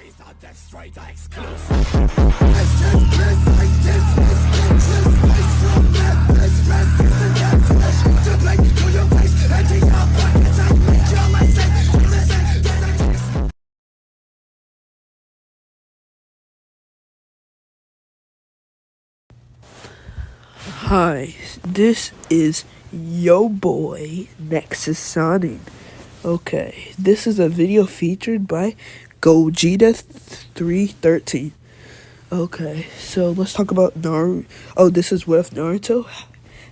Hi, this is yo boy Nexus Sonic. Okay, this is a video featured by Ft.Gogeta313. Okay, so let's talk about Naruto. Oh, this is with Naruto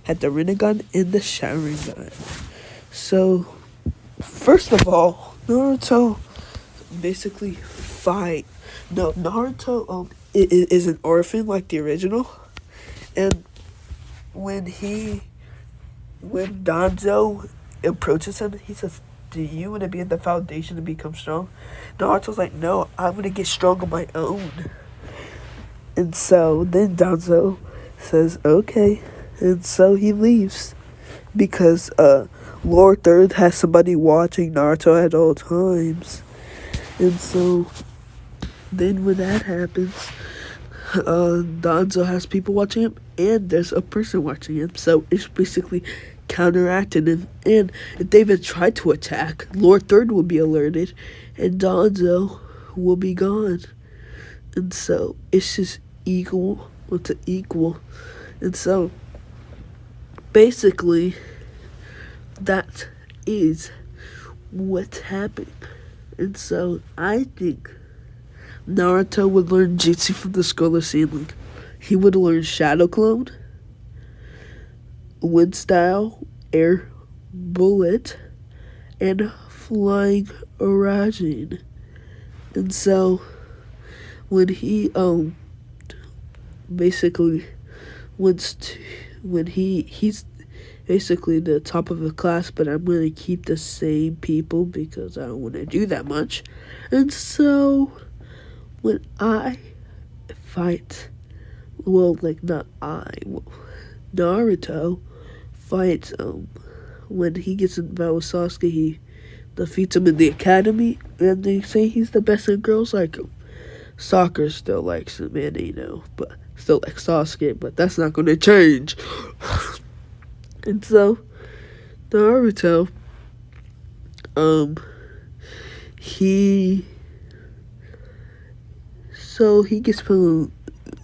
had the Rinnegan and the Sharingan. So, first of all, Naruto basically fight. No, Naruto is an orphan like the original, and when Danzo approaches him, he says, "Do you want to be in the foundation to become strong?" Naruto's like, "No, I'm gonna get strong on my own." And so then Danzo says, "Okay," and so he leaves because Lord Third has somebody watching Naruto at all times, and so then when that happens, Danzo has people watching him, and there's a person watching him, so it's basically counteracting him. And if they even try to attack, Lord Third will be alerted, and Danzo will be gone. And so it's just equal to equal. And so basically, that is what's happening. And so I think Naruto would learn Jutsu from the Skull of Ceiling. He would learn Shadow Clone, Wind Style, Air Bullet, and Flying Oragin. And so when he basically he's basically the top of the class, but I'm gonna keep the same people because I don't want to do that much. And so when I fight, Naruto fights, when he gets in battle with Sasuke, he defeats him in the academy, and they say he's the best and girls like him. Soccer still likes him, and but still like Sasuke, but that's not gonna change. And so, Naruto, he gets put.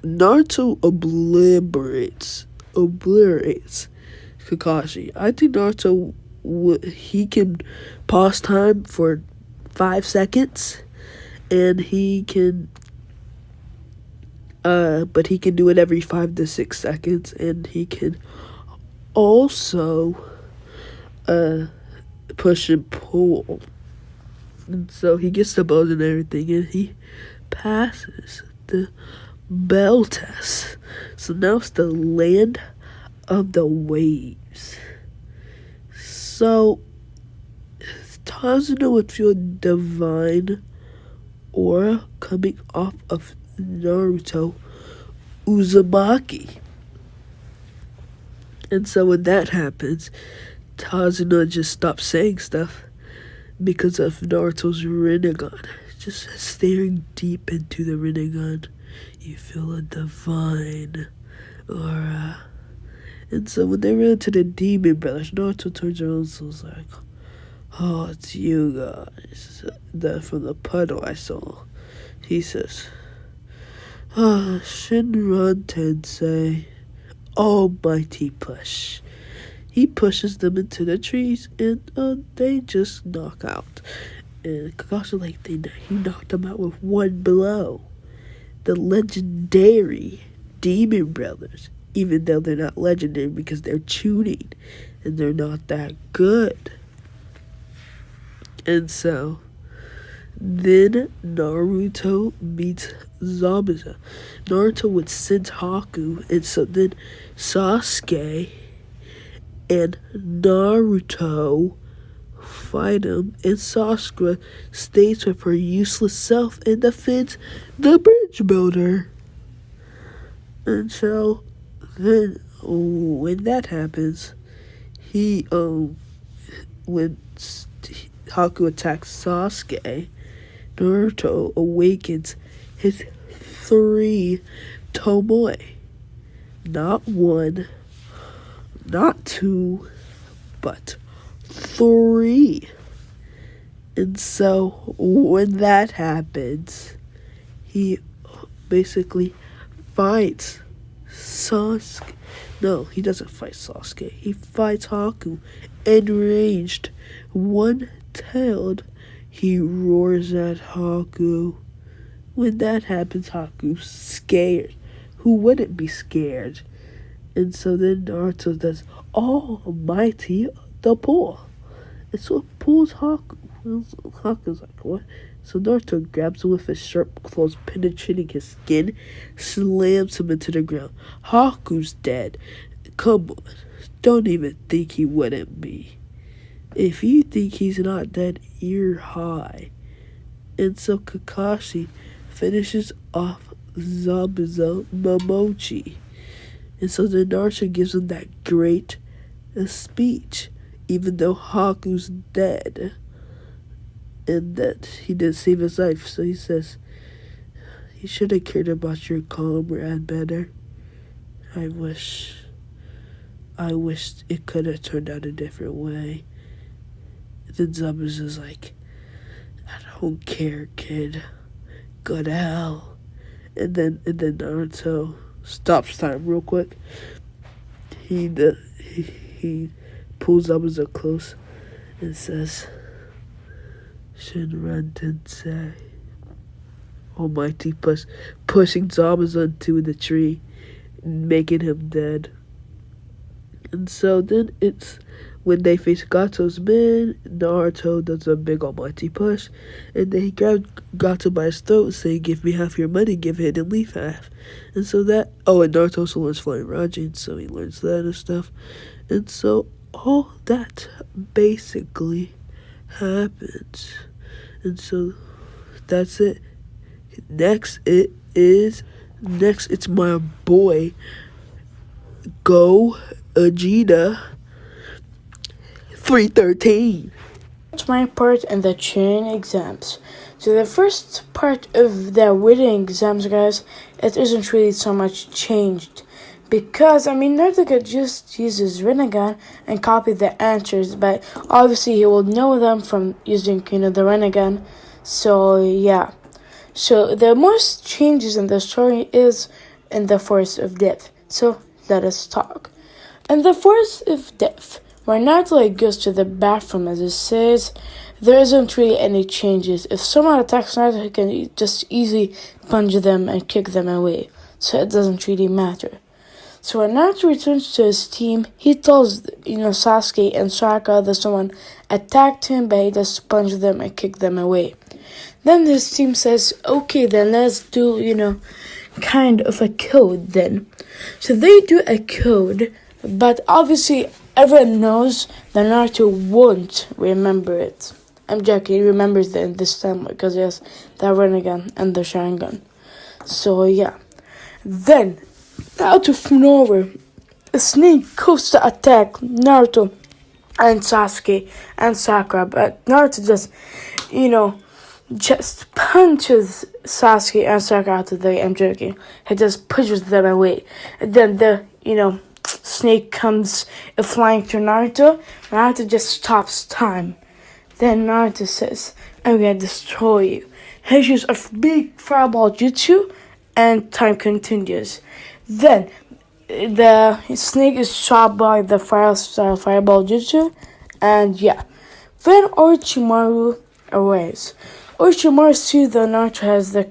Naruto obliterates Kakashi. I think Naruto he can pause time for 5 seconds, and he can but he can do it every 5 to 6 seconds, and he can also push and pull. And so he gets the bows and everything, and he passes the bell test. So now it's the land of the waves. So Tazuna would feel divine aura coming off of Naruto Uzumaki. And so when that happens, Tazuna just stops saying stuff because of Naruto's Rinnegan. Just staring deep into the Rinnegan, you feel a divine aura. And so when they ran into the Demon Brothers, Naruto turns around and was like, "Oh, it's you guys." From the puddle I saw, he says, "Shinran Tensei, almighty push." He pushes them into the trees, and they just knock out. And Kakashi, he knocked them out with one blow. The legendary Demon Brothers, even though they're not legendary because they're tuning, and they're not that good. And so then Naruto meets Zabuza. Naruto would send Haku, and so then Sasuke and Naruto fight him, and Sasuke stays with her useless self and defends the bridge builder. And so then when that happens, when Haku attacks Sasuke, Naruto awakens his 3 Tomoe. Not 1, not 2, but 3. And so when that happens, he basically fights Sasuke. No, he doesn't fight Sasuke. He fights Haku. Enraged, one-tailed, he roars at Haku. When that happens, Haku's scared. Who wouldn't be scared? And so then Naruto does Almighty the pull. And so it pulls Haku. Haku's like, what? So Naruto grabs him with his sharp claws, penetrating his skin, slams him into the ground. Haku's dead. Come on. Don't even think he wouldn't be. If you think he's not dead, you're high. And so Kakashi finishes off Zabuza Momochi. And so then Naruto gives him that great speech, even though Haku's dead. And that he didn't save his life. So he says, you should have cared about your comrade better. I wish it could have turned out a different way. And then Zabuza's like, I don't care, kid. Go to hell. And then Naruto stops time real quick. He pulls Zabuza close and says, Shinran Tensei. Almighty pushing Zabuza into the tree, making him dead. And so then it's when they face Gato's men, Naruto does a big almighty push, and then he grabs Gato by his throat, saying, give me half your money, give Hidden Leaf half. And so that, and Naruto also learns Flying Raijin, so he learns that and stuff. And so all that basically happens. And so that's it. Next it's my boy Ft.Gogeta313. That's my part in the chain exams. So the first part of the written exams, guys, it isn't really so much changed. Because, Naruto could just use his Rinnegan and copy the answers, but obviously he will know them from using, the Rinnegan. So, yeah. So, the most changes in the story is in the Force of Death. So, let us talk. In the Force of Death, when Naruto goes to the bathroom, as it says, there isn't really any changes. If someone attacks Naruto, he can just easily punch them and kick them away. So, it doesn't really matter. So when Naruto returns to his team, he tells, Sasuke and Sakura that someone attacked him, but he just punched them and kicked them away. Then his team says, okay, then let's do, kind of a code then. So they do a code, but obviously everyone knows that Naruto won't remember it. I'm joking, he remembers it this time because he has the Rinnegan and the Sharingan. So yeah. Then, out of nowhere, a snake goes to attack Naruto and Sasuke and Sakura, but Naruto just punches Sasuke and Sakura out of the way. I'm joking. He just pushes them away. And then the, snake comes flying to Naruto. Naruto just stops time. Then Naruto says, I'm gonna destroy you. He uses a big fireball jutsu, and time continues. Then, the snake is shot by the fireball jutsu, and yeah. Then Orochimaru arrives. Orochimaru sees that Naruto has the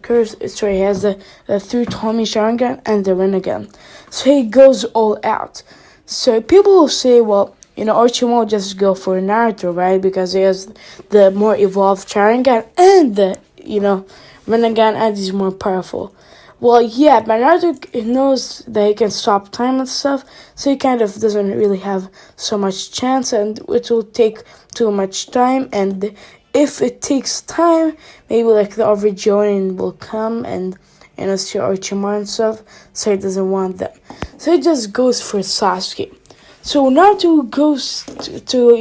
he has the 3 Tomoe Sharingan and the Rinnegan. So he goes all out. So people will say, well, Orochimaru will just go for Naruto, right? Because he has the more evolved Sharingan and the, Rinnegan, and he's more powerful. Well, yeah, but Naruto knows that he can stop time and stuff, so he kind of doesn't really have so much chance, and it will take too much time, and if it takes time, maybe like the average Jonin will come and, see Orochimaru and stuff, so he doesn't want them. So he just goes for Sasuke. So Naruto goes to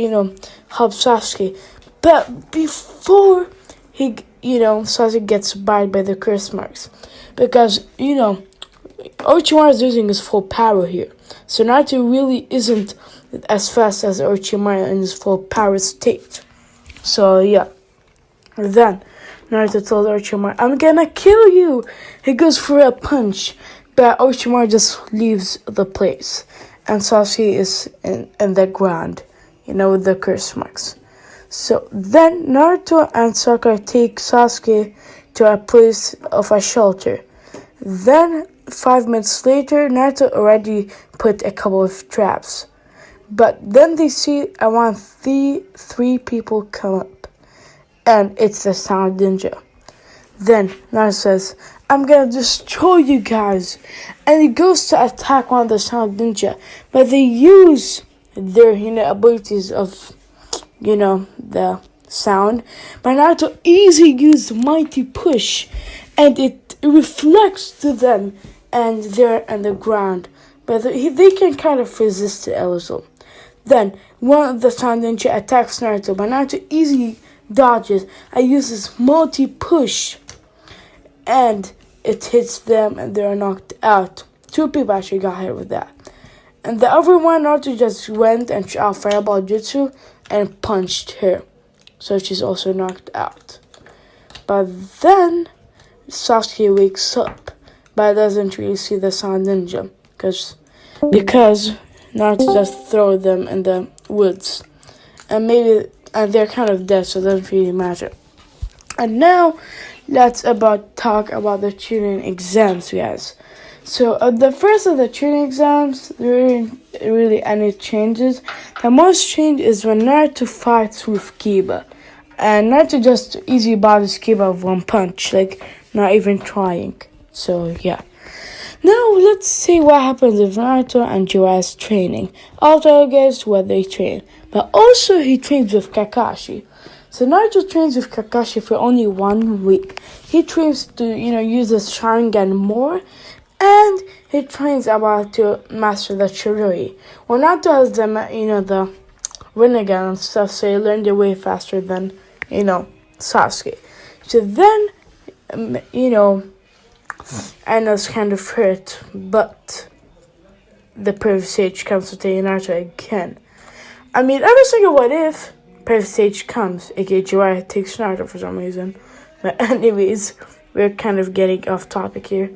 help Sasuke, but before he Sasuke gets bite by the curse marks. Because, Orochimaru is using his full power here. So Naruto really isn't as fast as Orochimaru in his full power state. So, yeah. Then, Naruto told Orochimaru, I'm gonna kill you! He goes for a punch, but Orochimaru just leaves the place. And Sasuke is in the ground, with the curse marks. So, then Naruto and Sakura take Sasuke to a place of a shelter. Then, 5 minutes later, Naruto already put a couple of traps. But then they see around three people come up. And it's the Sound Ninja. Then Naruto says, I'm gonna destroy you guys. And he goes to attack one of the Sound Ninja. But they use their, abilities of, the sound. But Naruto easily used Mighty Push. And it reflects to them. And they're on the ground. But they can kind of resist it a little. Then, one of the Sound Ninja attacks Naruto. But Naruto easily dodges. I uses multi-push. And it hits them and they're knocked out. 2 people actually got hit with that. And the other one, Naruto just went and shot Fireball Jutsu and punched her. So she's also knocked out. But then, Sasuke wakes up. But doesn't really see the Sound Ninja. Because Naruto just throw them in the woods. And they're kind of dead, so it doesn't really matter. And now, let's talk about the Chunin exams, guys. So, the first of the Chunin exams, there aren't really any changes. The most change is when Naruto fights with Kiba. And Naruto just easy bodies Kiba with one punch, not even trying. So, yeah. Now, let's see what happens if Naruto and Jiraiya's training. Also, guess what they train. But also, he trains with Kakashi. So, Naruto trains with Kakashi for only 1 week. He trains to, use his Sharingan more. And he trains about to master the Chirui. Well, Naruto has the Rinnegan and stuff, so he learned it way faster than, Sasuke. So then, Anna's kind of hurt, but the perfect stage comes to take Naruto again. Every single what if perfect stage comes, aka Jiraiya takes Naruto for some reason. But anyways, we're kind of getting off topic here.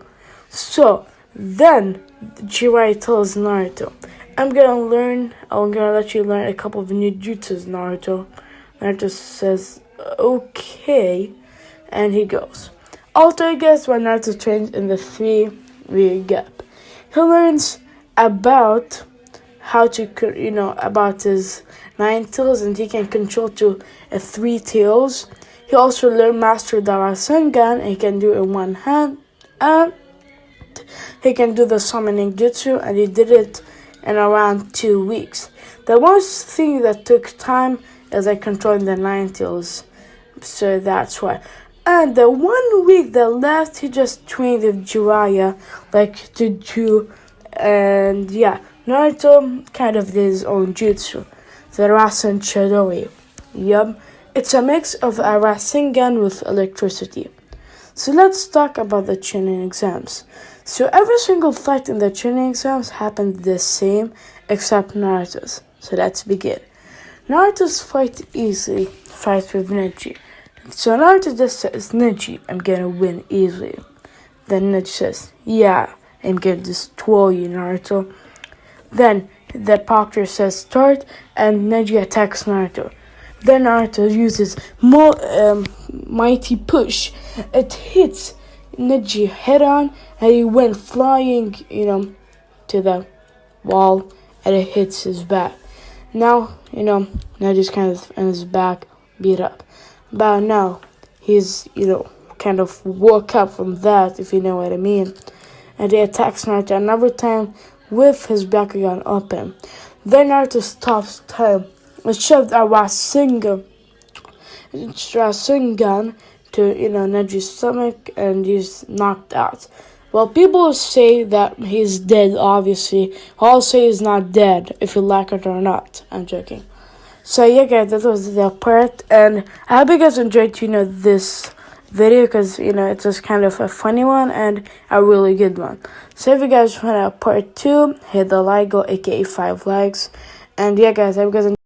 So, then Jiraiya tells Naruto, I'm gonna let you learn a couple of new jutsus, Naruto. Naruto says, okay, and he goes. Also, I guess when Naruto trains in the 3-week gap, he learns about how to, about his 9 tails, and he can control to 3 tails. He also learned master the Rasengan, and he can do it in one hand, and he can do the summoning jutsu, and he did it in around 2 weeks. The most thing that took time is controlling the 9 tails, so that's why. And the 1 week that left, he just trained with Jiraiya, to do, and yeah, Naruto kind of did his own jutsu, the Rasen Chidori. Yup, it's a mix of a Rasengan with electricity. So let's talk about the Chunin exams. So every single fight in the Chunin exams happened the same, except Naruto's. So let's begin. Naruto's fight with Neji. So Naruto just says, Neji, I'm gonna win easily. Then Neji says, yeah, I'm gonna destroy you, Naruto. Then the proctor says start, and Neji attacks Naruto. Then Naruto uses mighty push. It hits Neji head on, and he went flying, to the wall, and it hits his back. Now, Neji's kind of in his back, beat up. But now, he's, kind of woke up from that, if you know what I mean. And he attacks Naruto another time with his Bakugan open. Then Naruto stops time and shoved a Rasengan to, Neji's stomach, and he's knocked out. Well, people say that he's dead, obviously. I'll say he's not dead, if you like it or not. I'm joking. So yeah, guys, that was the part, and I hope you guys enjoyed, this video because, you know, it's just kind of a funny one and a really good one. So if you guys want a part 2, hit the like goal, aka 5 likes. And yeah, guys, I hope you guys